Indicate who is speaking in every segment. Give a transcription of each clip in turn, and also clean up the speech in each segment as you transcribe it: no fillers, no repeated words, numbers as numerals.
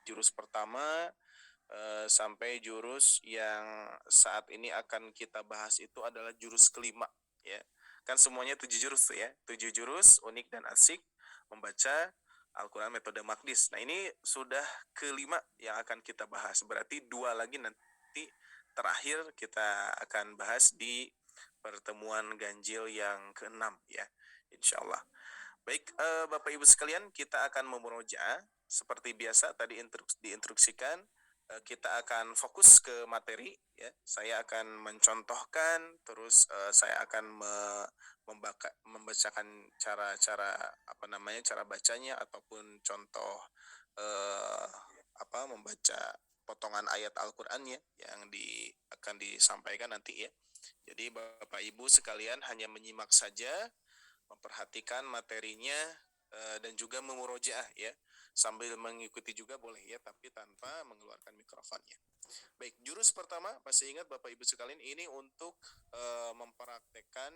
Speaker 1: jurus pertama sampai jurus yang saat ini akan kita bahas itu adalah jurus kelima ya. Kan semuanya 7 jurus tuh ya. 7 jurus unik dan asik membaca Al-Quran metode Magdis. Nah ini sudah kelima yang akan kita bahas. Berarti 2 lagi nanti terakhir kita akan bahas di pertemuan ganjil yang ke-6 ya. Insya Allah. Baik, Bapak Ibu sekalian, kita akan memurojaah seperti biasa tadi diinstruksikan. Kita akan fokus ke materi ya. Saya akan mencontohkan, terus saya akan membacakan cara-cara cara bacanya ataupun contoh eh, membaca potongan ayat Al-Qur'annya yang akan disampaikan nanti ya. Jadi Bapak Ibu sekalian hanya menyimak saja, memperhatikan materinya dan juga memurojaah ya, sambil mengikuti juga boleh ya, tapi tanpa mengeluarkan mikrofonnya. Baik, jurus pertama masih ingat Bapak Ibu sekalian, ini untuk mempraktekkan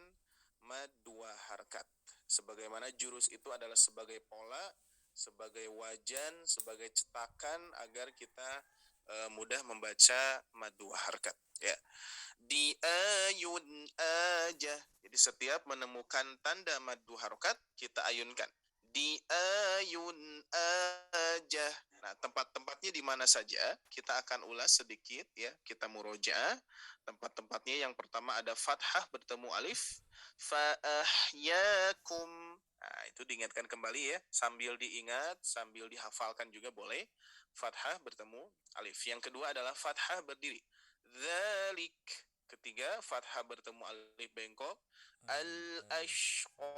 Speaker 1: mad dua harkat. Sebagaimana jurus itu adalah sebagai pola, sebagai wajan, sebagai cetakan agar kita mudah membaca mad dua harkat ya. Di ayun aja. Jadi setiap menemukan tanda mad dua harokat kita ayunkan. Di ayun aja. Nah, tempat-tempatnya di mana saja kita akan ulas sedikit ya, kita murojaah. Tempat-tempatnya yang pertama ada fathah bertemu alif, fa'ahyakum. Nah, itu diingatkan kembali ya, sambil diingat, sambil dihafalkan juga boleh. Fathah bertemu alif. Yang kedua adalah fathah berdiri. Dzalik. Ketiga, fathah bertemu alif bengkok. Al-ashqa.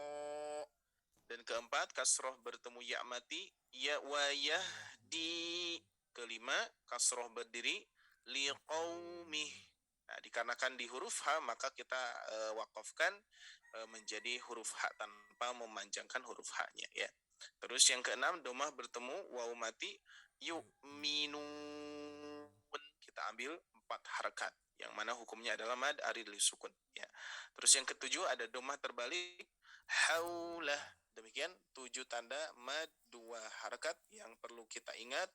Speaker 1: Dan keempat, kasroh bertemu ya mati. Ya wa yahdi. Kelima, kasroh berdiri. Liqaumih. Nah, dikarenakan di huruf H, maka kita wakafkan menjadi huruf H tanpa memanjangkan huruf H-nya ya. Terus yang keenam, domah bertemu waw mati. Yu'minun. Kita ambil 4 harakat, yang mana hukumnya adalah mad arid li sukun ya. Terus yang ketujuh ada domah terbalik, haulah. Demikian 7 tanda mad 2 harakat yang perlu kita ingat,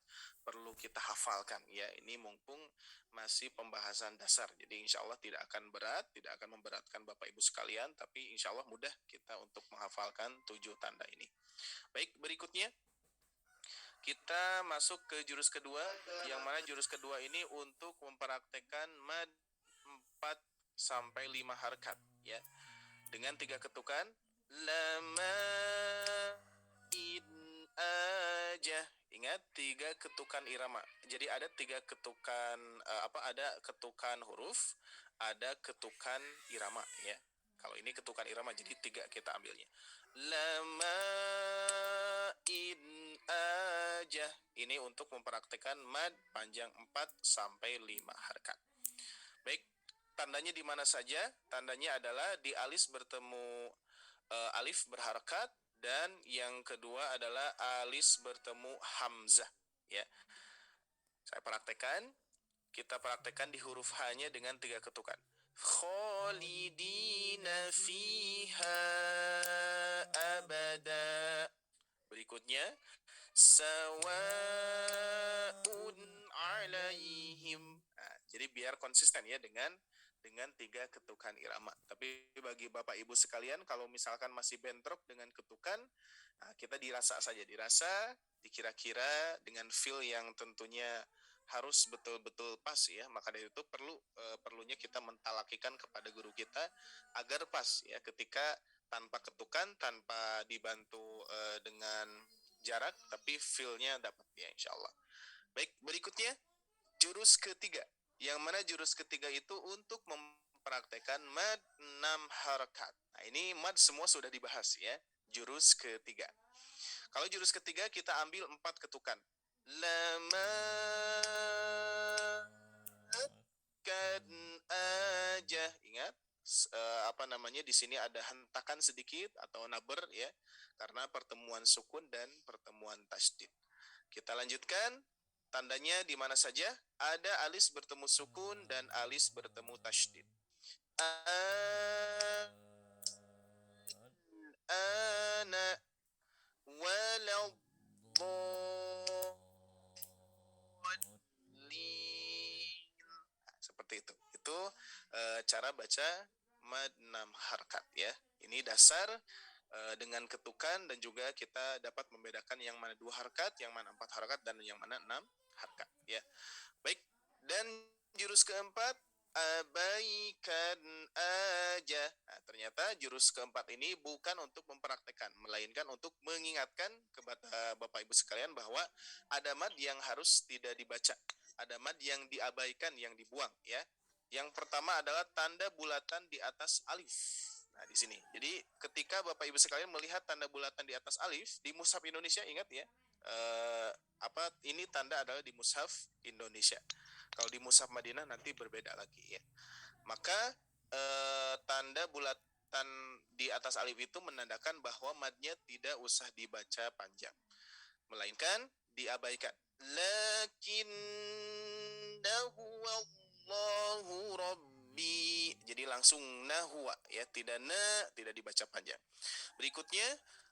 Speaker 1: perlu kita hafalkan ya. Ini mumpung masih pembahasan dasar, jadi insya Allah tidak akan berat, tidak akan memberatkan Bapak Ibu sekalian, tapi insya Allah mudah kita untuk menghafalkan 7 tanda ini. Baik, berikutnya kita masuk ke jurus kedua, yang mana jurus kedua ini untuk mempraktekkan mad 4 sampai 5 harkat ya. Dengan 3 ketukan. Lama in aja. Ingat 3 ketukan irama. Jadi ada 3 ketukan ada ketukan huruf, ada ketukan irama ya. Kalau ini ketukan irama, jadi 3 kita ambilnya. Lama in aja. Ini untuk mempraktekkan mad panjang 4 sampai 5 harkat. Baik, tandanya di mana saja? Tandanya adalah di alis bertemu alif berharakat, dan yang kedua adalah alis bertemu hamzah ya. Saya praktekkan, kita praktekkan di huruf H-nya dengan 3 ketukan. Khalidina fiha abada. Berikutnya, sawaun alaihim. Nah, jadi biar konsisten ya dengan 3 ketukan irama. Tapi bagi Bapak Ibu sekalian, kalau misalkan masih bentrok dengan ketukan, nah kita dirasa saja, dikira-kira dengan feel yang tentunya harus betul-betul pas ya. Maka dari itu perlunya kita mentalakikan kepada guru kita agar pas ya, ketika tanpa ketukan, tanpa dibantu dengan jarak, tapi feel-nya dapat ya insya Allah. Baik, berikutnya jurus ketiga, yang mana jurus ketiga itu untuk mempraktekkan mad 6 harakat. Nah, ini mad semua sudah dibahas ya, jurus ketiga. Kalau jurus ketiga kita ambil 4 ketukan. Lama kan aja. Ingat di sini ada hentakan sedikit atau naber ya, karena pertemuan sukun dan pertemuan tasdid. Kita lanjutkan. Tandanya di mana saja? Ada alis bertemu sukun dan alis bertemu tasydid. Ana waladh cara baca mad 6 harkat ya. Ini dasar dengan ketukan, dan juga kita dapat membedakan yang mana 2 harkat, yang mana 4 harkat, dan yang mana 6 harkat ya. Baik, dan jurus keempat abaikan aja. Nah, ternyata jurus keempat ini bukan untuk mempraktekkan, melainkan untuk mengingatkan kepada Bapak Ibu sekalian bahwa ada mad yang harus tidak dibaca, ada mad yang diabaikan, yang dibuang ya. Yang pertama adalah tanda bulatan di atas alif. Nah, di sini. Jadi ketika Bapak Ibu sekalian melihat tanda bulatan di atas alif di mushaf Indonesia, ingat ya, ini tanda adalah di mushaf Indonesia. Kalau di mushaf Madinah nanti berbeda lagi ya. Maka tanda bulatan di atas alif itu menandakan bahwa madnya tidak usah dibaca panjang, melainkan diabaikan. Lakinnahu Allahu Rabbi. Jadi langsung nahwa ya, tidak dibaca panjang. Berikutnya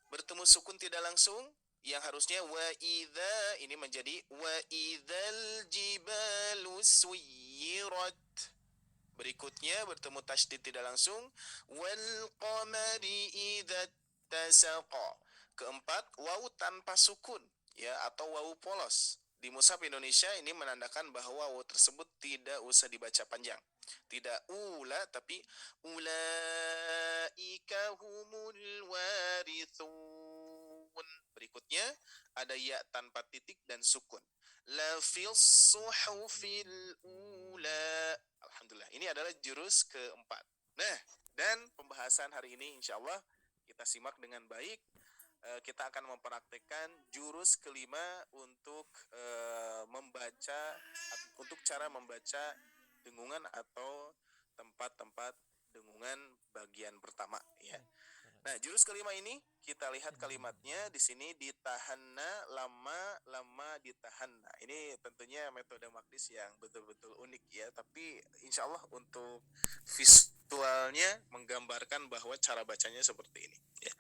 Speaker 1: bertemu sukun tidak langsung, yang harusnya wa idza, ini menjadi wa idzal jibalu suyirat. Berikutnya bertemu tasydid tidak langsung, wal qamari idza tasaqa. Keempat, wawu tanpa sukun ya, atau wawu polos. Di mushaf Indonesia ini menandakan bahwa wawu tersebut tidak usah dibaca panjang. Tidak ula, tapi ulaika humul warithun. Berikutnya ada ya tanpa titik dan sukun. La fis suhufil ula. Alhamdulillah, ini adalah jurus keempat. Nah, dan pembahasan hari ini insya Allah kita simak dengan baik. Kita akan mempraktekkan jurus kelima untuk membaca, untuk cara membaca dengungan atau tempat-tempat dengungan bagian pertama ya. Nah, jurus kelima ini kita lihat kalimatnya di sini, ditahanna lama ditahanna. Ini tentunya metode makdis yang betul-betul unik ya, tapi insya Allah untuk visualnya menggambarkan bahwa cara bacanya seperti ini ya.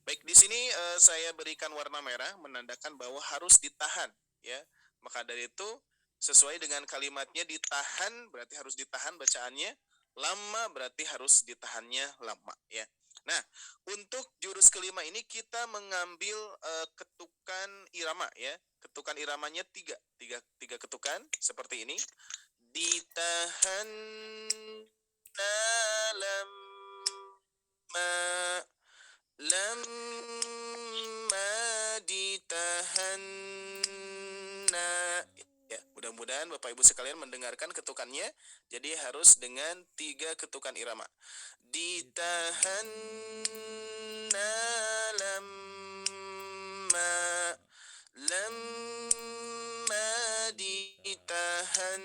Speaker 1: Baik, di sini saya berikan warna merah menandakan bahwa harus ditahan ya. Maka dari itu sesuai dengan kalimatnya, ditahan berarti harus ditahan bacaannya, lama berarti harus ditahannya lama ya. Nah, untuk jurus kelima ini kita mengambil ketukan irama ya. Ketukan iramanya tiga ketukan seperti ini. Ditahan lama ditahan. Ya, mudah-mudahan Bapak Ibu sekalian mendengarkan ketukannya. Jadi harus dengan 3 ketukan irama. Ditahan lama ditahan.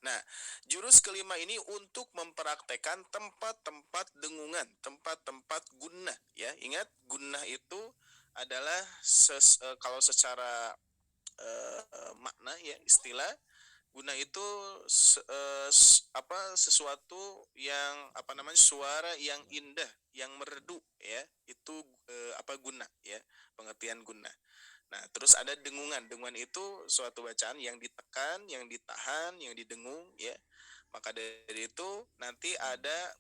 Speaker 1: Nah, jurus kelima ini untuk mempraktekkan tempat-tempat dengungan, tempat-tempat gunnah ya. Ingat, gunnah itu adalah kalau secara makna ya, istilah guna itu sesuatu yang suara yang indah, yang merdu ya, itu guna ya, pengertian guna. Nah, terus ada dengungan. Dengungan itu suatu bacaan yang ditekan, yang ditahan, yang didengung ya. Maka dari itu nanti ada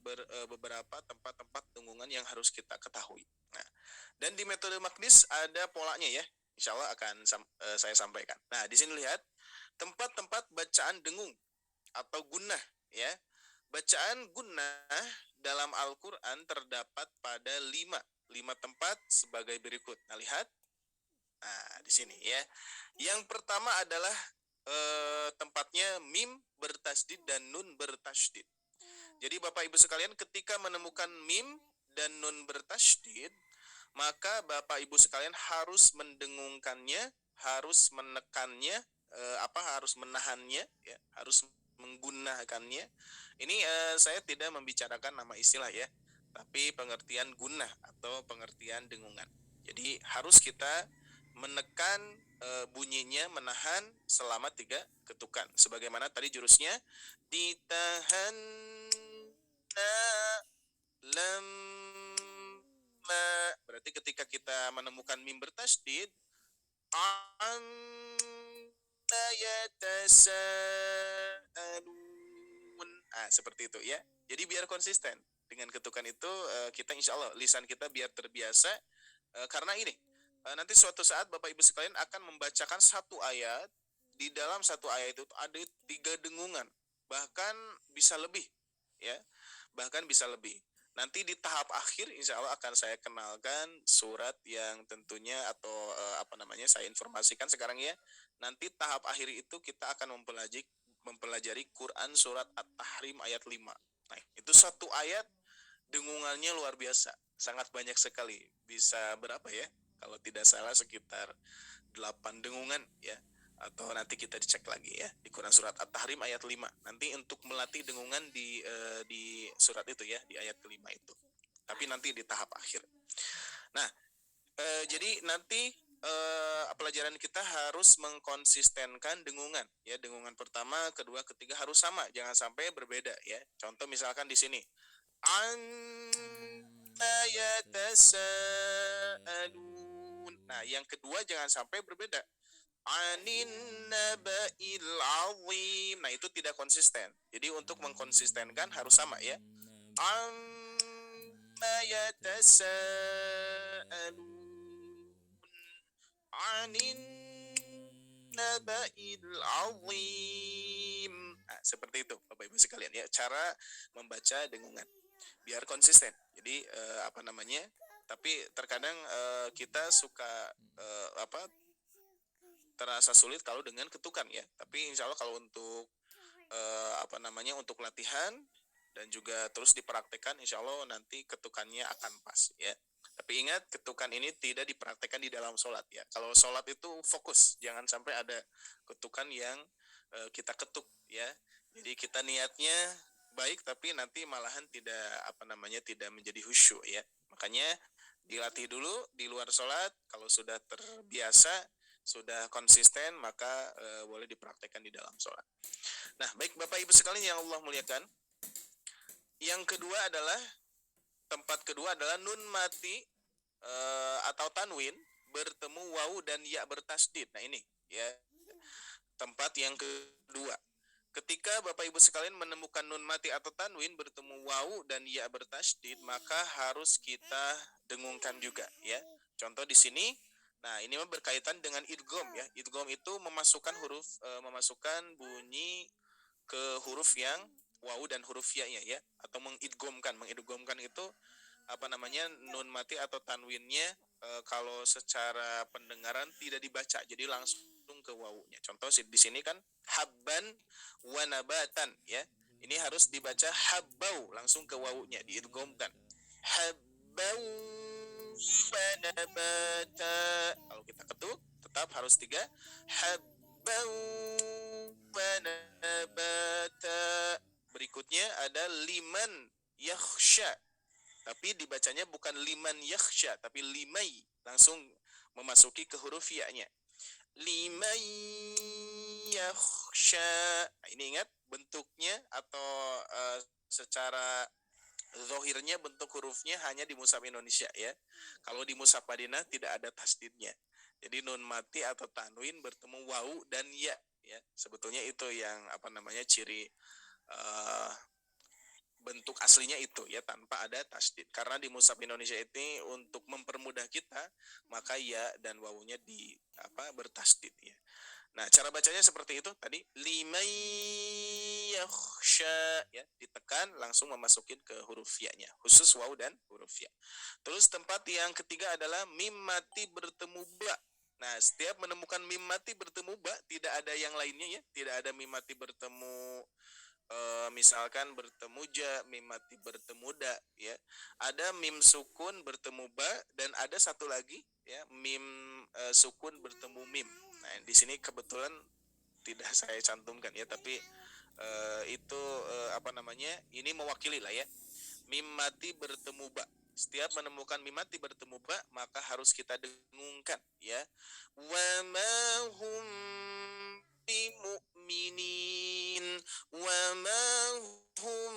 Speaker 1: beberapa tempat-tempat dengungan yang harus kita ketahui. Nah, dan di metode makdis ada polanya ya. Insya Allah akan saya sampaikan. Nah, di sini lihat tempat-tempat bacaan dengung atau gunnah ya. Bacaan gunnah dalam Al-Quran terdapat pada 5 tempat sebagai berikut. Nah, lihat. Nah, di sini ya. Yang pertama adalah tempatnya mim bertasdid dan nun bertasdid. Jadi Bapak Ibu sekalian, ketika menemukan mim dan nun bertasdid, maka Bapak Ibu sekalian harus mendengungkannya, harus menekannya, harus menahannya ya, harus menggunakannya. Ini saya tidak membicarakan nama istilah ya, tapi pengertian gunnah atau pengertian dengungan. Jadi harus kita menekan bunyinya, menahan selama 3 ketukan. Sebagaimana tadi jurusnya, ditahan lama. Berarti ketika kita menemukan mim bertasdid, amma yatasaalun, Seperti itu ya. Jadi biar konsisten dengan ketukan itu, kita insya Allah lisan kita biar terbiasa, karena ini nanti suatu saat Bapak Ibu sekalian akan membacakan satu ayat, di dalam satu ayat itu ada 3 dengungan, bahkan bisa lebih ya, bahkan bisa lebih. Nanti di tahap akhir insya Allah akan saya kenalkan surat yang tentunya atau saya informasikan sekarang ya. Nanti tahap akhir itu kita akan mempelajari Quran surat At-Tahrim ayat 5. Nah, itu satu ayat dengungannya luar biasa, sangat banyak sekali. Bisa berapa ya? Kalau tidak salah sekitar 8 dengungan ya. Atau nanti kita dicek lagi ya di Quran surat At-Tahrim ayat 5. Nanti untuk melatih dengungan di surat itu ya, di ayat kelima itu. Tapi nanti di tahap akhir. Nah, jadi nanti pelajaran kita harus mengkonsistenkan dengungan ya. Dengungan pertama, kedua, ketiga harus sama, jangan sampai berbeda ya. Contoh misalkan di sini amma yatasaalun. Nah, yang kedua jangan sampai berbeda. Anin naba'il azim. Nah, itu tidak konsisten. Jadi untuk mengkonsistenkan harus sama ya. Amma yatasaalun anin naba'il azim. Nah, seperti itu Bapak Ibu sekalian ya, cara membaca dengungan biar konsisten. Jadi tapi terkadang kita suka terasa sulit kalau dengan ketukan ya. Tapi insya Allah kalau untuk untuk latihan dan juga terus dipraktekkan, insya Allah nanti ketukannya akan pas ya. Tapi ingat, ketukan ini tidak dipraktekkan di dalam sholat ya. Kalau sholat itu fokus, jangan sampai ada ketukan yang kita ketuk ya. Jadi kita niatnya baik, tapi nanti malahan tidak menjadi khusyuk ya. Makanya dilatih dulu di luar sholat. Kalau sudah terbiasa, sudah konsisten, maka boleh dipraktekkan di dalam sholat. Nah, baik Bapak Ibu sekalian yang Allah muliakan. Yang kedua adalah tempat kedua adalah nun mati atau tanwin bertemu wawu dan ya bertasdid. Nah, ini ya tempat yang kedua. Ketika Bapak Ibu sekalian menemukan nun mati atau tanwin bertemu wawu dan ya bertasdid, maka harus kita dengungkan juga ya. Contoh di sini, nah ini berkaitan dengan idgham ya. Idgham itu memasukkan memasukkan bunyi ke huruf yang wawu dan huruf ya-nya ya, atau mengidghamkan. Mengidghamkan itu nun mati atau tanwinnya kalau secara pendengaran tidak dibaca, jadi langsung ke wawunya. Contoh di sini kan habban wa nabatan ya. Ini harus dibaca habbau, langsung ke wawunya, diidghamkan. Habbau wa nabata. Kalau kita ketuk tetap harus 3. Habbau wa nabata. Berikutnya ada liman yakhsha. Tapi dibacanya bukan liman yakhsha, tapi limai, langsung memasuki ke huruf ya-nya. Liman yakhsha. Nah, ini ingat bentuknya atau secara zahirnya bentuk hurufnya hanya di mushaf Indonesia ya. Kalau di mushaf Madinah tidak ada tasdidnya. Jadi nun mati atau tanwin bertemu wawu dan ya. Sebetulnya itu yang ciri bentuk aslinya itu ya, tanpa ada tasdid. Karena di mushaf Indonesia ini untuk mempermudah kita, maka ya dan wawunya bertasdid ya. Nah, cara bacanya seperti itu tadi, limay yakhsha ya, ditekan langsung memasukin ke huruf ya-nya, khusus wawu dan huruf ya. Terus tempat yang ketiga adalah mim mati bertemu ba. Nah, setiap menemukan mim mati bertemu ba, tidak ada yang lainnya ya, tidak ada mim mati bertemu misalkan bertemu ja, mim mati bertemu da ya. Ada mim sukun bertemu ba, dan ada satu lagi ya, mim sukun bertemu mim. Nah, di sini kebetulan tidak saya cantumkan ya, tapi itu ini mewakili lah ya. Mim mati bertemu ba. Setiap menemukan mim mati bertemu ba, maka harus kita dengungkan ya. Wa ma hum bimu'minin wa ma hum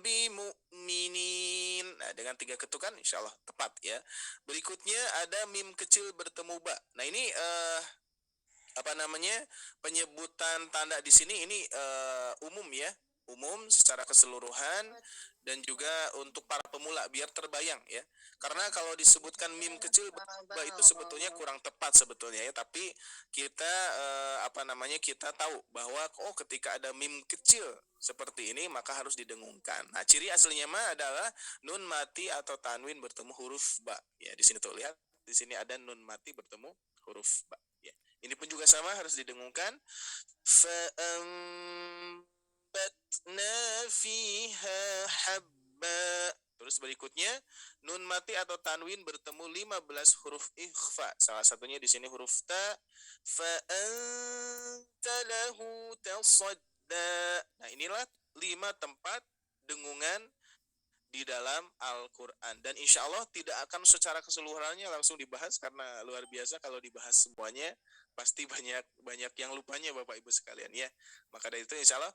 Speaker 1: bimu'minin. Nah, dengan 3 ketukan insya Allah tepat ya. Berikutnya ada mim kecil bertemu ba. Nah, ini penyebutan tanda di sini ini umum ya. umum secara keseluruhan dan juga untuk para pemula biar terbayang ya. Karena kalau disebutkan mim kecil itu sebetulnya kurang tepat sebetulnya ya, tapi kita kita tahu bahwa ketika ada mim kecil seperti ini maka harus didengungkan. Nah, ciri aslinya mah adalah nun mati atau tanwin bertemu huruf ba. Ya, di sini tuh lihat, di sini ada nun mati bertemu huruf ba. Ya. Ini pun juga sama harus didengungkan. Fa'ambatna fiha habba. Terus berikutnya nun mati atau tanwin bertemu 15 huruf ikhfa. Salah satunya di sini huruf ta. Fa'anta lahu tasadda. Nah, inilah 5 tempat dengungan di dalam Al-Quran. Dan insya Allah tidak akan secara keseluruhannya langsung dibahas, karena luar biasa kalau dibahas semuanya pasti banyak yang lupanya Bapak Ibu sekalian ya. Maka dari itu insya Allah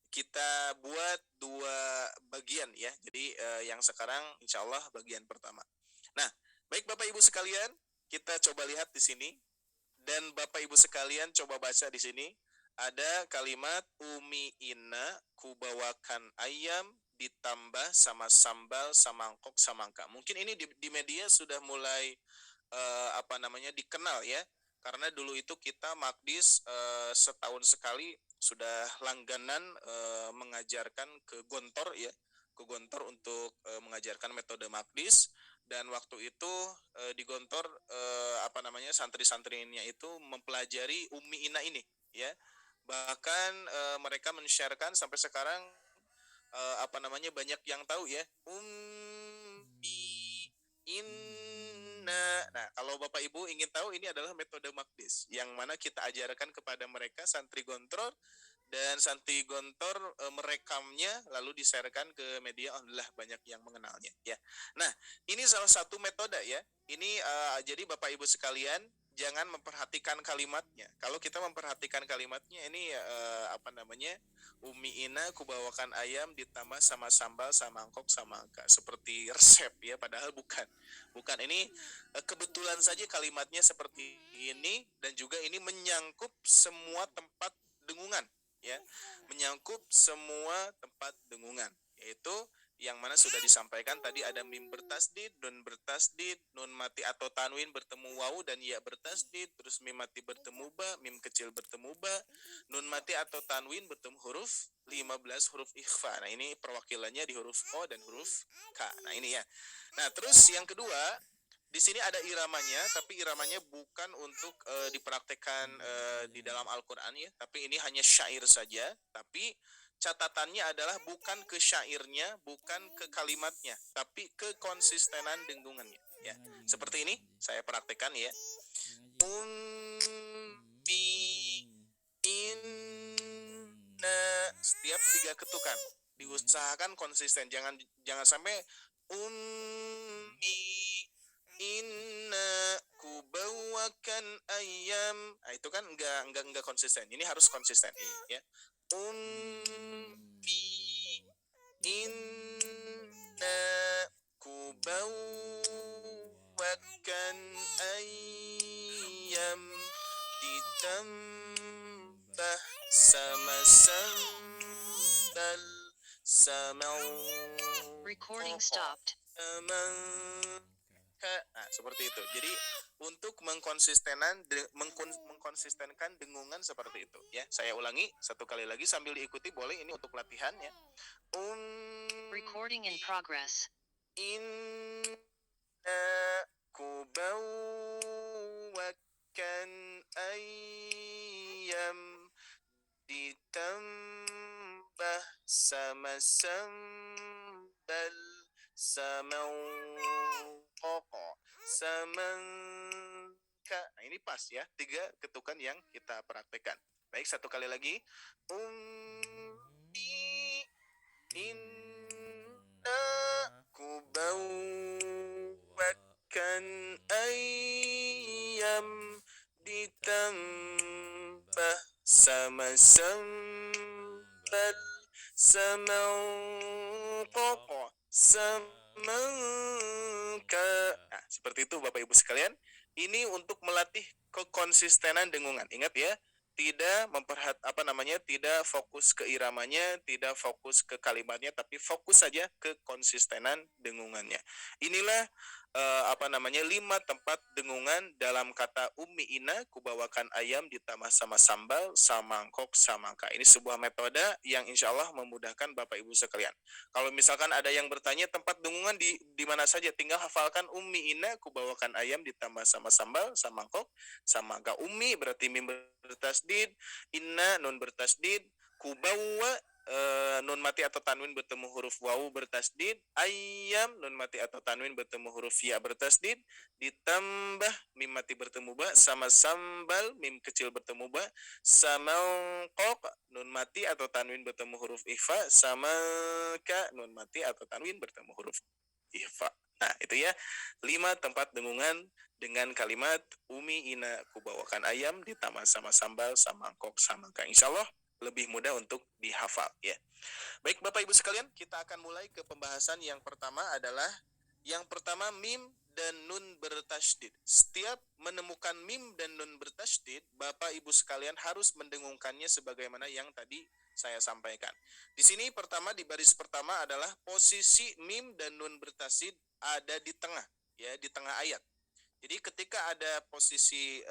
Speaker 1: kita buat 2 bagian ya. Jadi yang sekarang insya Allah bagian pertama. Nah, baik Bapak Ibu sekalian, kita coba lihat di sini. Dan Bapak Ibu sekalian coba baca di sini. Ada kalimat umi ina kubawakan ayam ditambah sama sambal, samangkok, samangka. Mungkin ini di media sudah mulai dikenal ya. Karena dulu itu kita Makdis setahun sekali sudah langganan mengajarkan ke Gontor ya, ke Gontor untuk mengajarkan metode Makdis. Dan waktu itu di Gontor santri-santrinya itu mempelajari Ummi Ina ini ya. Bahkan mereka men-sharekan sampai sekarang banyak yang tahu ya, Ummi Inna. Nah, kalau Bapak Ibu ingin tahu, ini adalah metode Makdis yang mana kita ajarkan kepada mereka santri Gontor, dan santri Gontor merekamnya lalu disarekan ke media. Alhamdulillah banyak yang mengenalnya ya. Nah, ini salah satu metode ya. Ini jadi Bapak Ibu sekalian jangan memperhatikan kalimatnya. Kalau kita memperhatikan kalimatnya, ini Umi Ina kubawakan ayam ditambah sama sambal, sama mangkok, sama angka, seperti resep ya, padahal bukan. Ini kebetulan saja kalimatnya seperti ini, dan juga ini menyangkup semua tempat dengungan ya, menyangkup semua tempat dengungan, yaitu yang mana sudah disampaikan tadi. Ada mim bertasdid, nun bertasdid, nun mati atau tanwin bertemu wawu dan ya bertasdid, terus mim mati bertemu ba, mim kecil bertemu ba, nun mati atau tanwin bertemu huruf 15 huruf ikhfa. Nah, ini perwakilannya di huruf O dan huruf K. Nah, ini ya. Nah, terus yang kedua, di sini ada iramanya, tapi iramanya bukan untuk dipraktekkan di dalam Al-Quran ya, tapi ini hanya syair saja. Tapi catatannya adalah bukan ke syairnya, bukan ke kalimatnya, tapi ke konsistenan dengungannya ya. Seperti ini saya praktekkan ya. Ummi inna, setiap 3 ketukan diusahakan konsisten, jangan sampai ummi inna kubawakan ayam. Nah, itu kan enggak konsisten. Ini harus konsisten ya. Ummi inna kubawakan ayam ditambah sama sambal, sama
Speaker 2: recording stopped.
Speaker 1: Nah, seperti itu. Jadi untuk mengkonsistenkan dengungan seperti itu ya. Saya ulangi 1 kali lagi sambil diikuti boleh, ini untuk latihan ya.
Speaker 2: Recording in progress.
Speaker 1: Inna kubawakan ayam ditambah sama sambal, sama koko, samangka. Nah, ini pas ya, 3 ketukan yang kita praktekkan. Baik, 1 kali lagi. Ummi inna kubawakan ayam ditambah sama sambal, sama koko, samangka. Nah, seperti itu Bapak Ibu sekalian. Ini untuk melatih kekonsistenan dengungan. Ingat ya, tidak tidak fokus ke iramanya, tidak fokus ke kalimatnya, tapi fokus saja ke konsistenan dengungannya. Inilah 5 tempat dengungan dalam kata Ummi Ina, kubawakan ayam ditambah sama sambal, samangkok, samangka. Ini sebuah metode yang insya Allah memudahkan Bapak Ibu sekalian. Kalau misalkan ada yang bertanya tempat dengungan di mana saja, tinggal hafalkan Ummi Ina, kubawakan ayam ditambah sama sambal, samangkok, samangka. Ummi berarti mim bertasdid, Inna nun bertasdid, kubawa nun mati atau tanwin bertemu huruf wawu bertasdid, ayam nun mati atau tanwin bertemu huruf ya bertasdid, ditambah mim mati bertemu ba, sama sambal mim kecil bertemu ba, sama kok nun mati atau tanwin bertemu huruf ikhfa, sama ka nun mati atau tanwin bertemu huruf ikhfa. Nah, itu ya 5 tempat dengungan dengan kalimat Umi Ina, kubawakan ayam ditambah sama sambal, sama mangkok, sama ka. Insya Allah lebih mudah untuk dihafal ya. Baik Bapak Ibu sekalian, kita akan mulai ke pembahasan yang pertama adalah mim dan nun bertasydid. Setiap menemukan mim dan nun bertasydid, Bapak Ibu sekalian harus mendengungkannya sebagaimana yang tadi saya sampaikan. Di sini pertama di baris pertama adalah posisi mim dan nun bertasydid ada di tengah ya, di tengah ayat. Jadi ketika ada posisi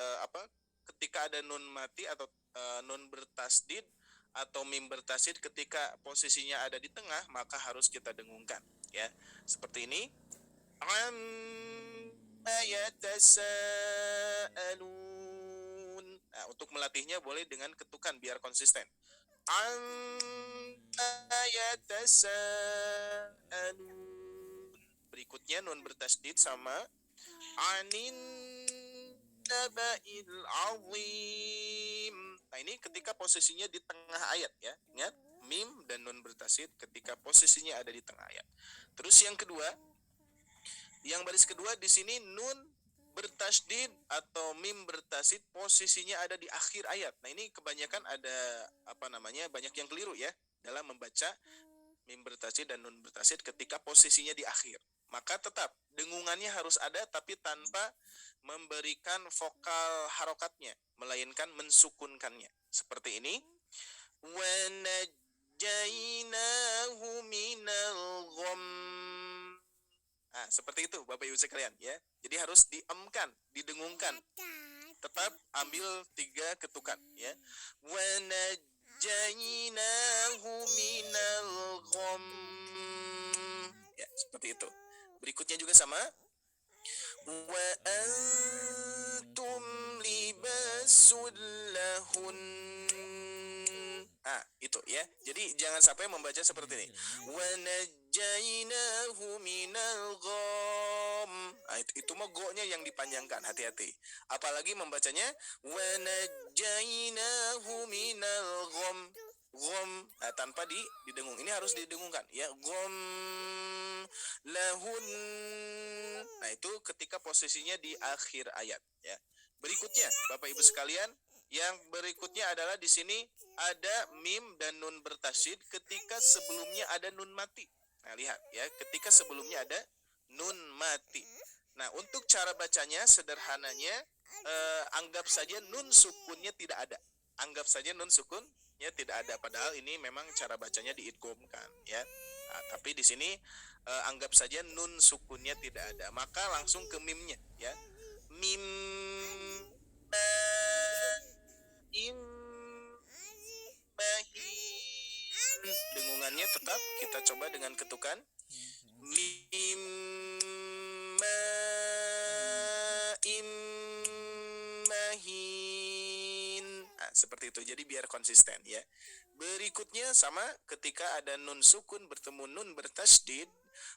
Speaker 1: ketika ada nun mati atau nun bertasdid atau mim bertasdid, ketika posisinya ada di tengah maka harus kita dengungkan ya. Seperti ini. Nah, untuk melatihnya boleh dengan ketukan biar konsisten. Berikutnya nun bertasdid sama anin naba'il azim. Nah, ini ketika posisinya di tengah ayat ya. Ingat, mim dan nun bertasydid ketika posisinya ada di tengah ayat. Terus yang kedua, yang baris kedua di sini nun bertasydid atau mim bertasydid posisinya ada di akhir ayat. Nah, ini kebanyakan ada banyak yang keliru ya dalam membaca mim bertasydid dan nun bertasydid ketika posisinya di akhir. Maka tetap dengungannya harus ada tapi tanpa memberikan vokal harokatnya, melainkan mensukunkannya. Seperti ini. Wa najjaynahu minal gham. Nah, seperti itu Bapak Ibu sekalian ya. Jadi harus diemkan, didengungkan. Tetap ambil 3 ketukan ya. Wa najjaynahu minal gham. Ya, seperti itu. Berikutnya juga sama. Wa antum libasul lahun. Itu ya. Jadi jangan sampai membaca seperti ini. Wa najjaynahu minal gham. Itu mah go-nya yang dipanjangkan, hati-hati. Apalagi membacanya wa najjaynahu minal gham. Gham tanpa didengung. Ini harus didengungkan ya. Gham lahun. Nah, itu ketika posisinya di akhir ayat ya. Berikutnya Bapak Ibu sekalian, yang berikutnya adalah di sini ada mim dan nun bertasydid ketika sebelumnya ada nun mati. Nah, lihat ya, ketika sebelumnya ada nun mati. Nah, untuk cara bacanya sederhananya anggap saja nun sukunnya tidak ada. Anggap saja nun sukunnya tidak ada, padahal ini memang cara bacanya diidghamkan ya. Nah, tapi di sini anggap saja nun sukunnya tidak ada, maka langsung ke mimnya ya. Mim dengungannya tetap kita coba dengan ketukan mim mahin. Nah, seperti itu. Jadi biar konsisten ya. Berikutnya sama, ketika ada nun sukun bertemu nun bertasydid,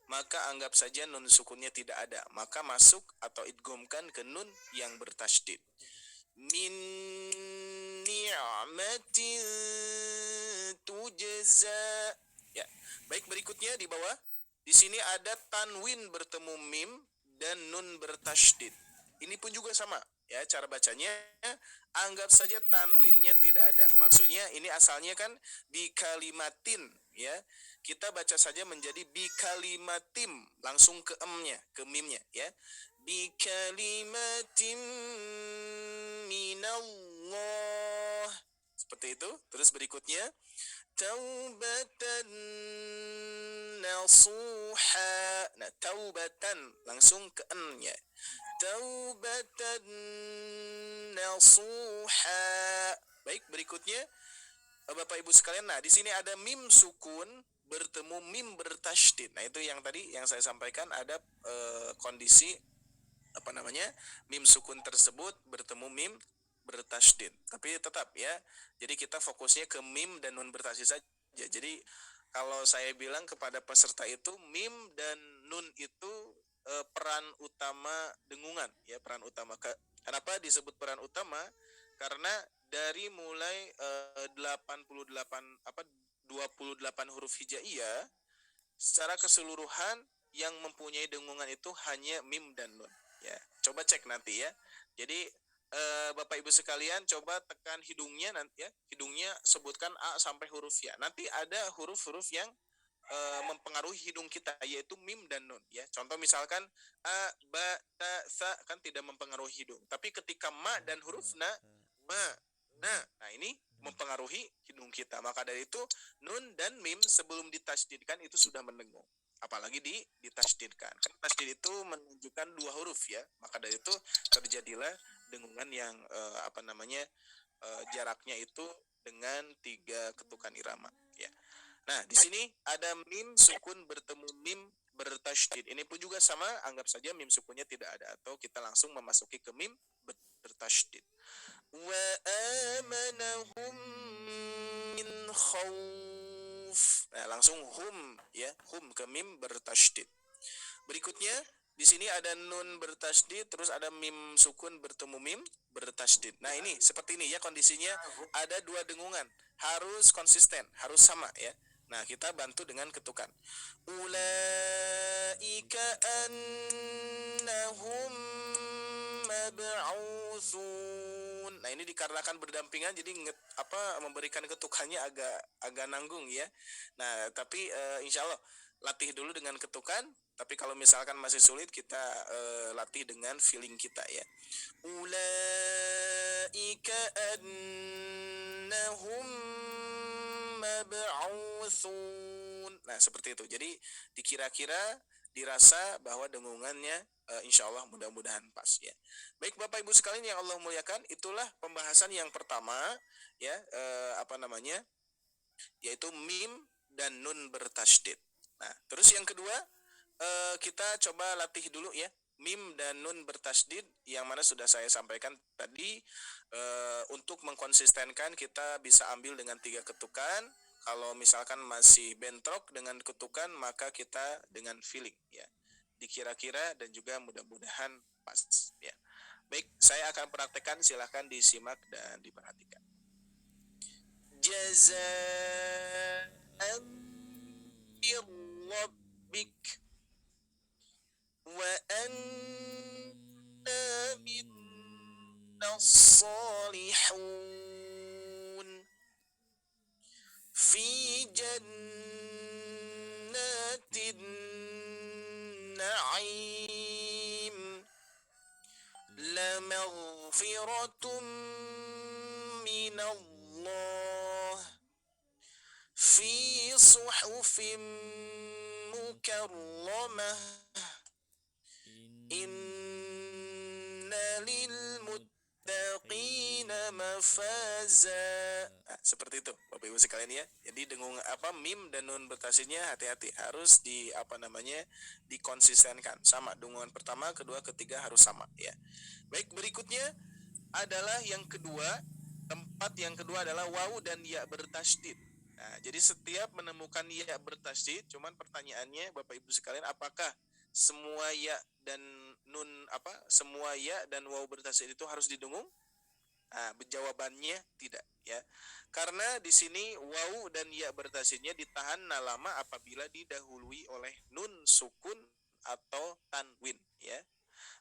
Speaker 1: maka anggap saja nun sukunnya tidak ada, maka masuk atau idghamkan ke nun yang bertasydid. Min ni'matin tujza. Ya. Baik, berikutnya di bawah. Di sini ada tanwin bertemu mim dan nun bertasydid. Ini pun juga sama ya, cara bacanya anggap saja tanwinnya tidak ada. Maksudnya ini asalnya kan bi kalimatin ya. Kita baca saja menjadi bi kalimatim, langsung ke emnya, ke mimnya ya. Bi kalimatim minallah. seperti itu. Terus berikutnya taubatan nasuha. Nah, taubatan langsung ke n-nya. Taubatan nasuha. Baik, berikutnya Bapak Ibu sekalian, nah di sini ada mim sukun bertemu mim bertasydid. Nah, itu yang tadi yang saya sampaikan, ada kondisi apa namanya? Mim sukun tersebut bertemu mim bertasydid. Tapi tetap ya. Jadi kita fokusnya ke mim dan nun bertasydid saja. Jadi kalau saya bilang kepada peserta itu, mim dan nun itu peran utama dengungan, ya, peran utama. Kenapa disebut peran utama? Karena dari mulai 28 huruf hijaiyah secara keseluruhan yang mempunyai dengungan itu hanya mim dan nun, ya. Coba cek nanti ya. Jadi Bapak Ibu sekalian coba tekan hidungnya nanti ya. Hidungnya sebutkan A sampai huruf ya. Nanti ada huruf-huruf yang mempengaruhi hidung kita, yaitu mim dan nun, ya. Contoh misalkan a, ba, ta, sa kan tidak mempengaruhi hidung. Tapi ketika ma dan huruf na, ma, na, nah ini mempengaruhi hidung kita. Maka dari itu nun dan mim sebelum ditasydidkan itu sudah mendengung. Apalagi ditasydidkan. Karena tasydid itu menunjukkan dua huruf, ya. Maka dari itu terjadilah dengungan yang jaraknya itu dengan 3 ketukan irama, ya. Nah, di sini ada mim sukun bertemu mim bertasydid. Ini pun juga sama, anggap saja mim sukunnya tidak ada atau kita langsung memasuki ke mim bertasydid. Wa amanahum min khauf. Nah, langsung hum, ya, hum ke mim bertasydid. Berikutnya di sini ada nun bertasydid, terus ada mim sukun bertemu mim bertasydid. Nah, ini seperti ini ya kondisinya, ada 2 dengungan, harus konsisten, harus sama, ya. Nah, kita bantu dengan ketukan. Ulaika annahum mab'utsun. Nah, ini dikarenakan berdampingan jadi memberikan ketukannya agak nanggung, ya. Nah, tapi insya Allah latih dulu dengan ketukan. Tapi kalau misalkan masih sulit, kita latih dengan feeling kita, ya. Ulaika annahum mab'utsun. Nah, seperti itu. Jadi dikira-kira, dirasa bahwa dengungannya insya Allah mudah-mudahan pas, ya. Baik Bapak Ibu sekalian yang Allah muliakan, itulah pembahasan yang pertama, ya, yaitu mim dan nun bertasydid. Nah, terus yang kedua, kita coba latih dulu, ya, mim dan nun bertasydid yang mana sudah saya sampaikan tadi. Untuk mengkonsistenkan kita bisa ambil dengan 3 ketukan. Kalau misalkan masih bentrok dengan ketukan, maka kita dengan feeling, ya, dikira-kira dan juga mudah-mudahan pas, ya. Baik, saya akan praktekkan, silahkan disimak dan diperhatikan. Jazaan bir rabbik wa anna minnas salihun fi jannatin na'im lamaghfiratum minallah fi suhufin mukarramah inna lil muttaqina mafaza. Nah, seperti itu Bapak Ibu sekalian, ya. Jadi mim dan nun bertasydidnya hati-hati, harus dikonsistenkan sama. Dengungan pertama, kedua, ketiga harus sama, ya. Baik, berikutnya adalah yang kedua. Tempat yang kedua adalah wawu dan ya bertasydid. Nah, jadi setiap menemukan ya bertasydid, cuman pertanyaannya Bapak Ibu sekalian, apakah semua ya dan semua ya dan wawu bertasydid itu harus didengung? Nah, jawabannya tidak, ya. Karena di sini wawu dan ya bertasydidnya ditahan lama apabila didahului oleh nun sukun atau tanwin, ya.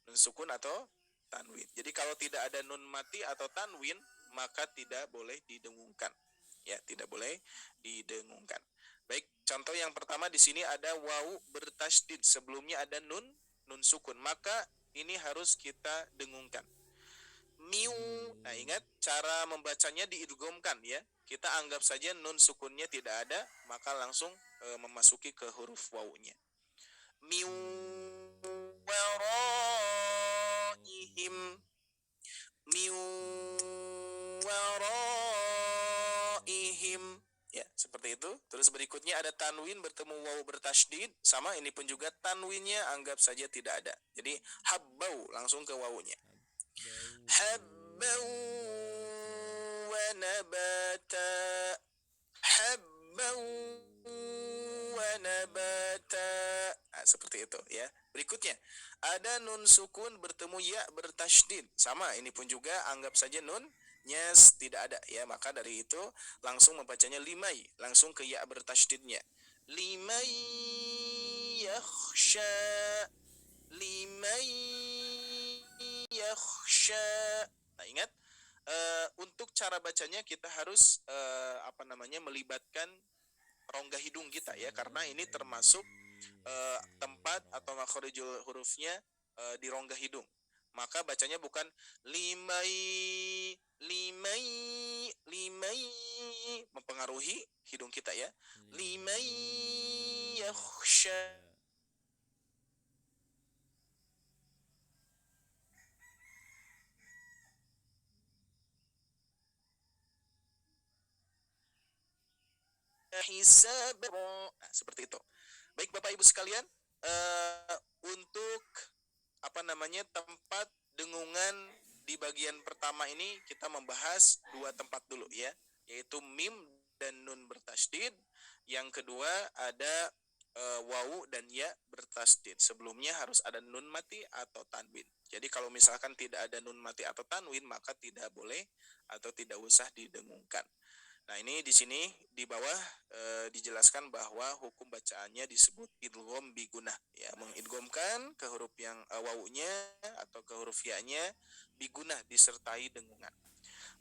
Speaker 1: Nun sukun atau tanwin. Jadi kalau tidak ada nun mati atau tanwin, maka tidak boleh didengungkan, ya, tidak boleh didengungkan. Baik, contoh yang pertama di sini ada wawu bertasydid, sebelumnya ada nun sukun, maka ini harus kita dengungkan. miu. Nah, ingat cara membacanya diidghamkan ya. Kita anggap saja nun sukunnya tidak ada, maka langsung memasuki ke huruf wawunya. Miu waraihim, miu waraihim. Ya, seperti itu. Terus berikutnya ada tanwin bertemu wawu bertasydid. Sama, ini pun juga tanwinnya anggap saja tidak ada. Jadi habbau, langsung ke wawunya. Habbau wa nabata, habbau wa nabata. Nah, seperti itu ya. Berikutnya ada nun sukun bertemu ya bertasydid. Sama, ini pun juga anggap saja nunnya tidak ada ya. Maka dari itu langsung membacanya limai, langsung ke ya bertasydidnya. Limai yakhsha, limai yakhsha. Nah, ingat untuk cara bacanya kita harus melibatkan rongga hidung kita ya, karena ini termasuk tempat atau makhorijul hurufnya di rongga hidung. Maka bacanya bukan limai, limai, limai, mempengaruhi hidung kita ya. Limai yakhsha. Hisab. Nah, seperti itu. Baik Bapak Ibu sekalian, untuk tempat dengungan di bagian pertama ini kita membahas dua tempat dulu ya, yaitu mim dan nun bertasydid. Yang kedua ada wawu dan ya bertasydid. Sebelumnya harus ada nun mati atau tanwin. Jadi kalau misalkan tidak ada nun mati atau tanwin, maka tidak boleh atau tidak usah didengungkan. Nah, ini di sini di bawah dijelaskan bahwa hukum bacaannya disebut idgham bigunah ya, mengidghamkan ke huruf yang wawunya atau ke huruf ya-nya bigunah disertai dengungan.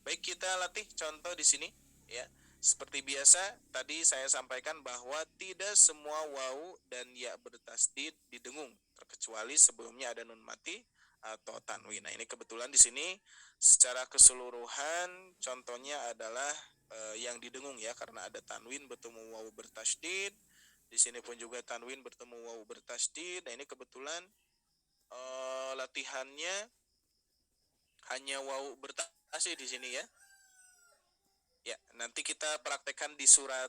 Speaker 1: Baik, kita latih contoh di sini ya. Seperti biasa tadi saya sampaikan bahwa tidak semua wawu dan ya bertasydid didengung, terkecuali sebelumnya ada nun mati atau tanwin. Nah, ini kebetulan di sini secara keseluruhan contohnya adalah yang didengung ya, karena ada tanwin bertemu wawu bertasydid. Di sini pun juga tanwin bertemu wawu bertasydid. Nah, ini kebetulan latihannya hanya wawu bertasydid di sini ya. Ya, nanti kita praktekkan di surat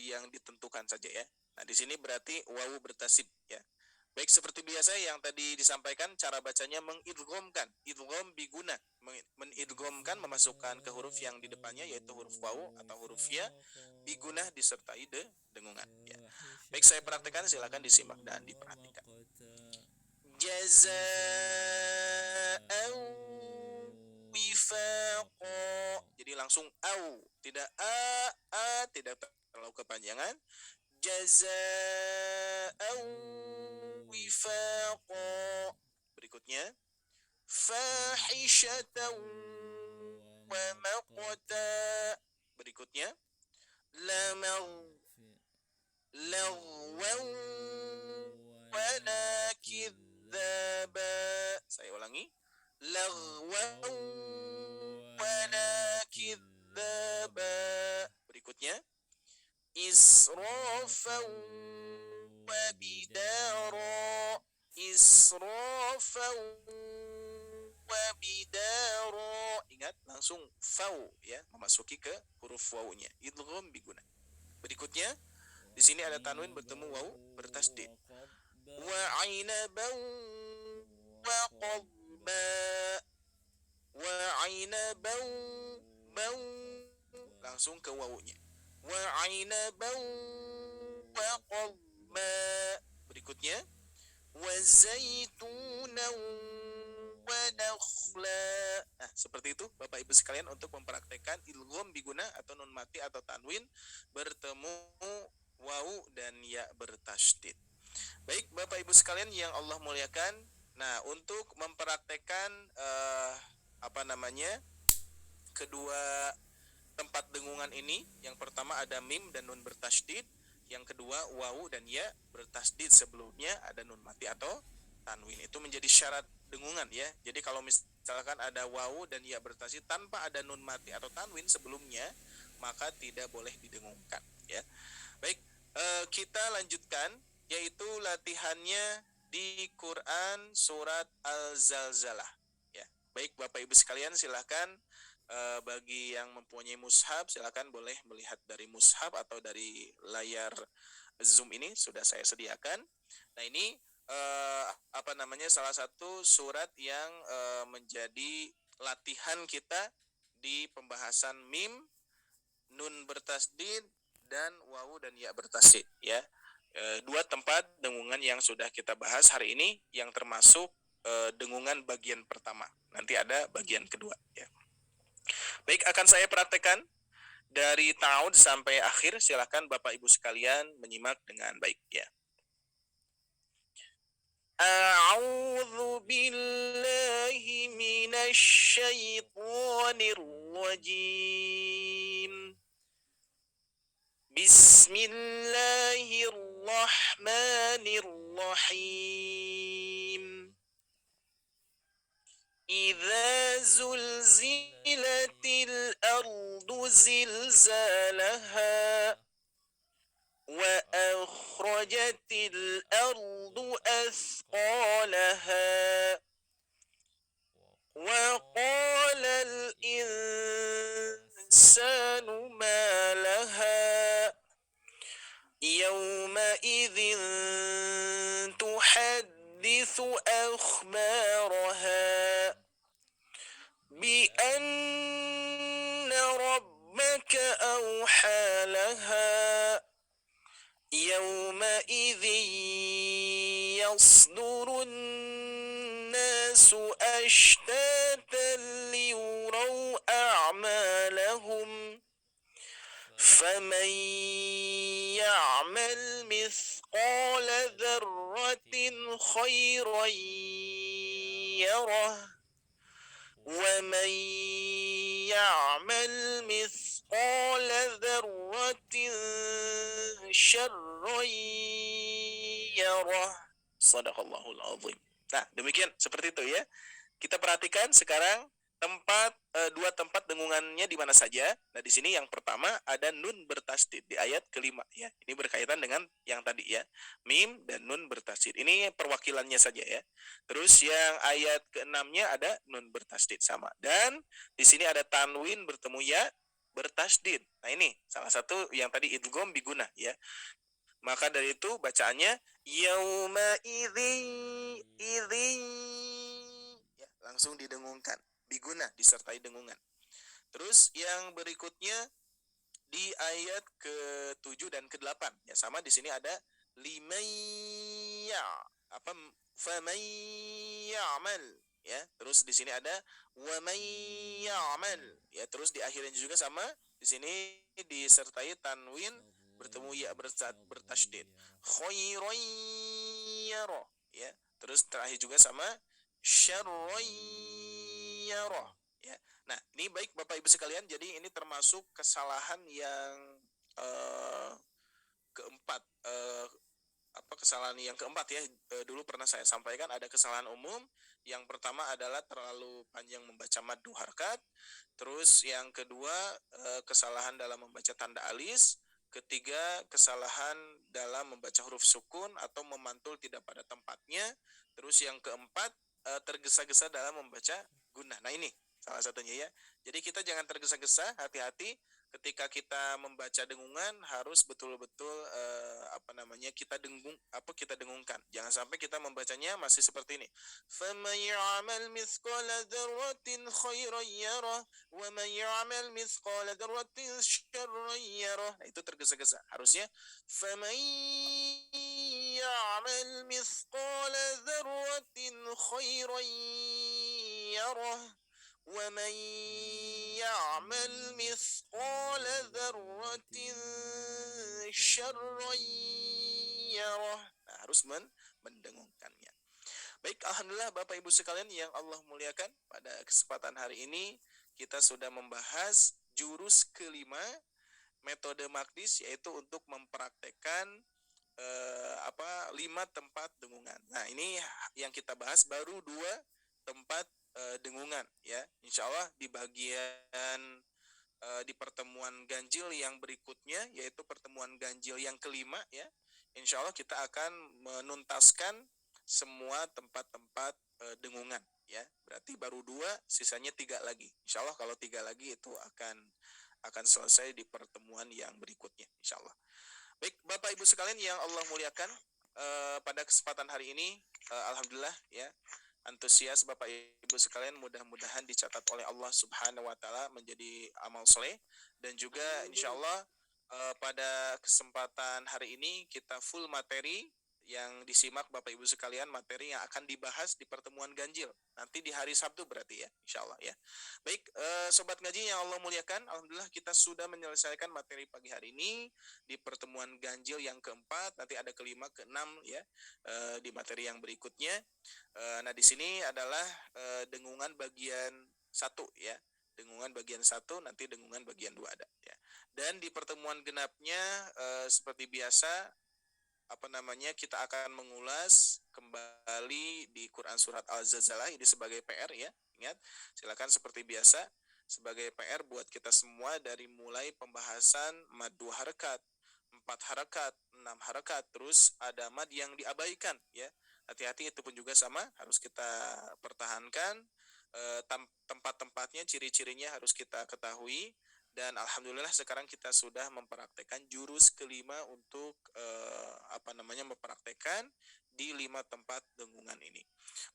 Speaker 1: yang ditentukan saja ya. Nah, di sini berarti wawu bertasydid ya. Baik, seperti biasa yang tadi disampaikan, cara bacanya mengidghamkan, idgham biguna, mengidghamkan, memasukkan ke huruf yang di depannya yaitu huruf wawu atau huruf ya biguna disertai dengungan ya. Baik, saya praktekkan, silakan disimak dan diperhatikan. Jazaa'an wifaqa. Jadi langsung au, tidak tidak terlalu kepanjangan. Jazaa'an wifaqa. Berikutnya fahishatan wa maqta. Berikutnya lagwan wala kidzaba. Saya ulangi, lagwan wala kidzaba. Berikutnya israfan wa bidara, israfan wa bidara. Ingat, langsung fau ya, memasuki ke huruf wawunya, idgham biguna. Berikutnya di sini ada tanwin bertemu wawu bertasydid. Wa 'ainabau wa qadba, wa 'ainabau bau, langsung ke wawunya. Wa 'ainabau wa qadba. Berikutnya wa zaitunan wa nakhla. Nah, seperti itu Bapak Ibu sekalian untuk mempraktekkan idgham biguna atau nun mati atau tanwin bertemu wawu dan ya bertasydid. Baik Bapak Ibu sekalian yang Allah muliakan. Nah, untuk mempraktekkan kedua tempat dengungan ini, yang pertama ada mim dan nun bertasydid, yang kedua wawu dan ya bertasydid, sebelumnya ada nun mati atau tanwin. Itu menjadi syarat dengungan ya. Jadi kalau misalkan ada wawu dan ya bertasydid tanpa ada nun mati atau tanwin sebelumnya, maka tidak boleh didengungkan ya. Baik, kita lanjutkan yaitu latihannya di Quran surat Al-Zalzalah ya. Baik Bapak Ibu sekalian, silahkan bagi yang mempunyai mushaf silahkan boleh melihat dari mushaf atau dari layar Zoom ini sudah saya sediakan. Nah ini salah satu surat yang menjadi latihan kita di pembahasan mim, nun bertasdid dan wawu dan ya bertasdid ya. Dua tempat dengungan yang sudah kita bahas hari ini yang termasuk dengungan bagian pertama. Nanti ada bagian kedua ya. Baik, akan saya praktekkan dari ta'awud sampai akhir. Silakan Bapak Ibu sekalian menyimak dengan baik ya. A'udzu billahi minasy syaithanir rajim. Bismillahirrahmanirrahim. إذا زلزلت الأرض زلزالها وأخرجت الأرض أثقالها وقال الإنسان ما لها يومئذ تحدث أخبارها بأن ربك أوحى لها يومئذ يصدر الناس أشتاتا ليروا أعمالهم فمن يعمل مثقال ذرة خيرا يره ومن يعمل مثقال ذرة شرا يره. Sadaqallahul azim. Nah, demikian seperti itu ya. Kita perhatikan sekarang dua tempat dengungannya di mana saja. Nah, di sini yang pertama ada nun bertasydid di ayat kelima ya. Ini berkaitan dengan yang tadi ya. Mim dan nun bertasydid. Ini perwakilannya saja ya. Terus yang ayat keenamnya ada nun bertasydid sama. Dan di sini ada tanwin bertemu ya bertasydid. Nah, ini salah satu yang tadi idgham biguna ya. Maka dari itu bacaannya yauma idzi ya, langsung didengungkan biguna disertai dengungan. Terus yang berikutnya di ayat ke-7 dan ke-8 ya sama di sini ada limayya faman ya'mal ya. Terus di sini ada wa man ya'mal ya. Terus di akhirnya juga sama di sini disertai tanwin bertemu ya bertasydid khairan yara ya. Terus terakhir juga sama syarran yara ya. Nah, ini baik Bapak Ibu sekalian, jadi ini termasuk kesalahan yang keempat kesalahan yang keempat ya. Dulu pernah saya sampaikan ada kesalahan umum. Yang pertama adalah terlalu panjang membaca mad 2 harakat. Terus yang kedua kesalahan dalam membaca tanda alis. Ketiga, kesalahan dalam membaca huruf sukun atau memantul tidak pada tempatnya. Terus yang keempat, tergesa-gesa dalam membaca gunnah. Nah, ini salah satunya ya. Jadi kita jangan tergesa-gesa, hati-hati ketika kita membaca dengungan harus betul-betul kita dengungkan. Jangan sampai kita membacanya masih seperti ini. فَمَنْ يَعْمَلْ مِثْقَالَ ذَرَّةٍ خَيْرًا يَرَهُ وَمَنْ يَعْمَلْ مِثْقَالَ ذَرَّةٍ شَرًّا يَرَهُ. Nah, itu tergesa-gesa. Harusnya فَمَنْ يَعْمَلْ مِثْقَالَ ذَرَّةٍ خَيْرًا يَرَهُ وَمَنْ يَعْمَلْ مِثْقَالَ ذَرَّةٍ شَرًّا يَرَهُ. Nah, harus mendengungkannya. Baik, alhamdulillah Bapak Ibu sekalian yang Allah muliakan, pada kesempatan hari ini kita sudah membahas jurus kelima metode Maqdis, yaitu untuk mempraktekkan 5 tempat dengungan. Nah, ini yang kita bahas baru 2 tempat dengungan ya. Insya Allah di pertemuan ganjil yang berikutnya, yaitu pertemuan ganjil yang kelima ya, insya Allah kita akan menuntaskan semua tempat-tempat dengungan ya. Berarti baru 2, sisanya 3 lagi. Insya Allah kalau 3 lagi itu akan selesai di pertemuan yang berikutnya insya Allah. Baik Bapak Ibu sekalian yang Allah muliakan, pada kesempatan hari ini alhamdulillah ya, antusias Bapak Ibu sekalian mudah-mudahan dicatat oleh Allah Subhanahu wa taala menjadi amal soleh, dan juga insya Allah pada kesempatan hari ini kita full materi yang disimak Bapak Ibu sekalian, materi yang akan dibahas di pertemuan ganjil nanti di hari Sabtu berarti ya, insya Allah ya. Baik sobat ngaji yang Allah muliakan, alhamdulillah kita sudah menyelesaikan materi pagi hari ini di pertemuan ganjil yang keempat, nanti ada kelima, keenam ya di materi yang berikutnya. Nah di sini adalah dengungan bagian 1 ya, dengungan bagian 1, nanti dengungan bagian 2 ada ya. Dan di pertemuan genapnya seperti biasa kita akan mengulas kembali di Quran surat Al-Zalzalah ini sebagai PR ya. Ingat, silakan seperti biasa sebagai PR buat kita semua, dari mulai pembahasan mad 2 harakat, 4 harakat, 6 harakat, terus ada mad yang diabaikan ya. Hati-hati, itu pun juga sama harus kita pertahankan, tempat-tempatnya, ciri-cirinya harus kita ketahui. Dan alhamdulillah sekarang kita sudah mempraktekkan jurus kelima untuk mempraktekkan di 5 tempat dengungan ini.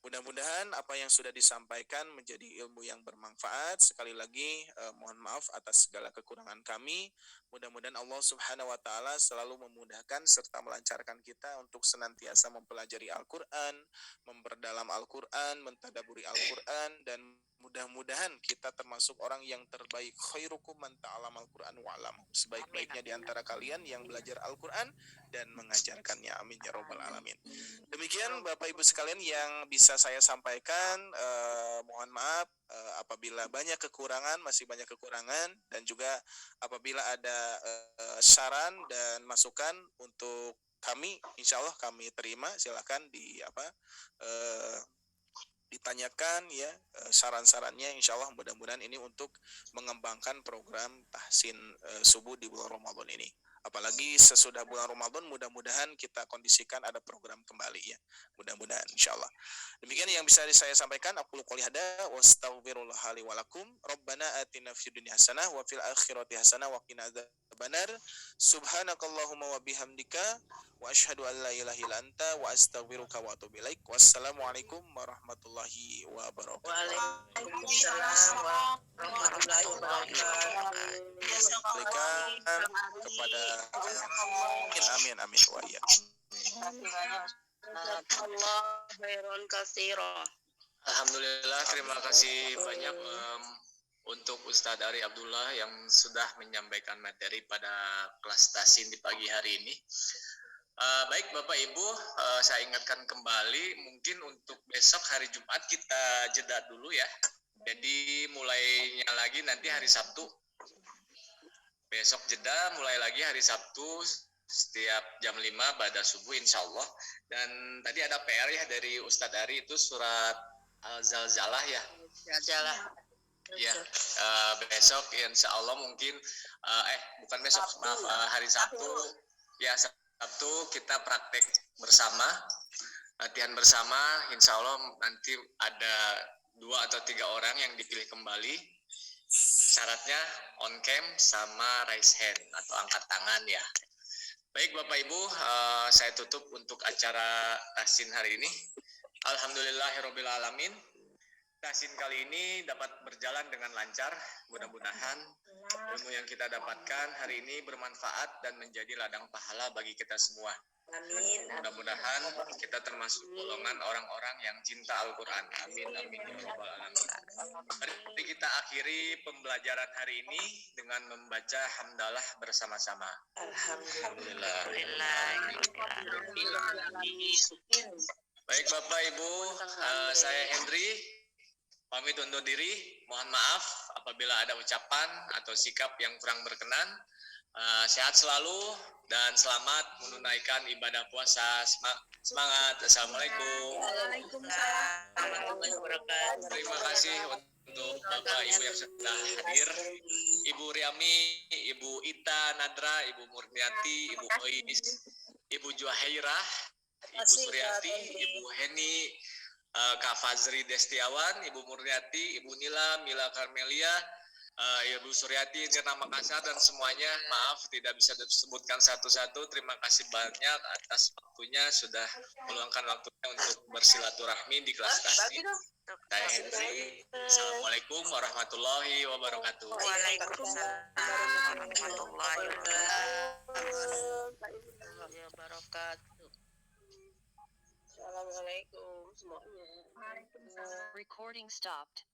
Speaker 1: Mudah-mudahan apa yang sudah disampaikan menjadi ilmu yang bermanfaat. Sekali lagi mohon maaf atas segala kekurangan kami. Mudah-mudahan Allah Subhanahu wa taala selalu memudahkan serta melancarkan kita untuk senantiasa mempelajari Al-Qur'an, memperdalam Al-Qur'an, mentadaburi Al-Qur'an, dan mudah-mudahan kita termasuk orang yang terbaik. Khairukum man ta'allama al-Qur'an wa 'allamahu. Sebaik-baiknya di antara kalian yang belajar Al-Qur'an dan mengajarkannya. Amin ya rabbal alamin. Demikian Bapak Ibu sekalian yang bisa saya sampaikan. Mohon maaf apabila masih banyak kekurangan, dan juga apabila ada saran dan masukan untuk kami, insya Allah kami terima. Silakan ditanyakan ya saran-sarannya, insya Allah mudah-mudahan ini untuk mengembangkan program tahsin subuh di bulan Ramadan ini. Apalagi sesudah bulan Ramadan, mudah-mudahan kita kondisikan ada program kembali ya. Mudah-mudahan insyaallah. Demikian yang bisa saya sampaikan. Aqulu qouli hada wa astaghfirullah li wa lakum. Rabbana atina fid dunya hasanah wa fil akhirati hasanah wa qina adzabannar. Subhanakallahumma wa bihamdika wa asyhadu an la ilaha illa anta wa astaghfiruka wa atubu ilaik. Wassalamualaikum warahmatullahi wabarakatuh.
Speaker 3: Waalaikumsalam warahmatullahi wabarakatuh.
Speaker 1: Kepada amin wa iya.
Speaker 3: Allah khairan katsira.
Speaker 4: Alhamdulillah, terima kasih banyak untuk Ustadz Ari Abdullah yang sudah menyampaikan materi pada kelas tahsin di pagi hari ini. Baik Bapak Ibu, saya ingatkan kembali, mungkin untuk besok hari Jumat kita jeda dulu ya. Jadi mulainya lagi nanti hari Sabtu. Besok jeda, mulai lagi hari Sabtu setiap jam 5 ba'da subuh insya Allah. Dan tadi ada PR ya dari Ustadz Ari, itu surat Al-Zalzalah ya.
Speaker 3: Zalzalah.
Speaker 4: Ya, besok insya Allah mungkin bukan besok, maaf, hari Sabtu ya, Sabtu kita praktek bersama, latihan bersama. Insya Allah nanti ada 2 atau 3 orang yang dipilih kembali. Syaratnya on cam sama raise hand atau angkat tangan ya. Baik Bapak Ibu, saya tutup untuk acara tahsin hari ini. Alhamdulillahirabbil alamin. Tahsin kali ini dapat berjalan dengan lancar. Mudah-mudahan ilmu yang kita dapatkan hari ini bermanfaat dan menjadi ladang pahala bagi kita semua.
Speaker 3: Amin.
Speaker 4: Mudah-mudahan kita termasuk golongan orang-orang yang cinta Al-Quran. Amin, amin ya rabbal alamin. Mari kita akhiri pembelajaran hari ini dengan membaca hamdalah bersama-sama.
Speaker 3: Alhamdulillah.
Speaker 4: Baik Bapak Ibu, saya Hendri pamit undur diri. Mohon maaf apabila ada ucapan atau sikap yang kurang berkenan. Sehat selalu dan selamat menunaikan ibadah puasa. Semangat. Assalamualaikum.
Speaker 3: Waalaikumsalam warahmatullahi wabarakatuh.
Speaker 4: Terima kasih untuk Bapak Ibu yang sudah hadir. Ibu Riami, Ibu Ita Nadra, Ibu Murniati, Ibu Ois, Ibu Juhairah, Ibu Suryati, Ibu Heni, Kak Fazri Destiawan, Ibu Murniati, Ibu Nila, Mila Karmelia, Ibu Suryati, Nirna Makassar, dan semuanya. Maaf tidak bisa disebutkan satu-satu. Terima kasih banyak atas waktunya, sudah meluangkan waktunya untuk bersilaturahmi di kelas tasdid. Saya Henry. Assalamualaikum warahmatullahi wabarakatuh.
Speaker 3: Waalaikumsalam warahmatullahi wabarakatuh. Assalamualaikum semuanya.
Speaker 2: Recording stopped.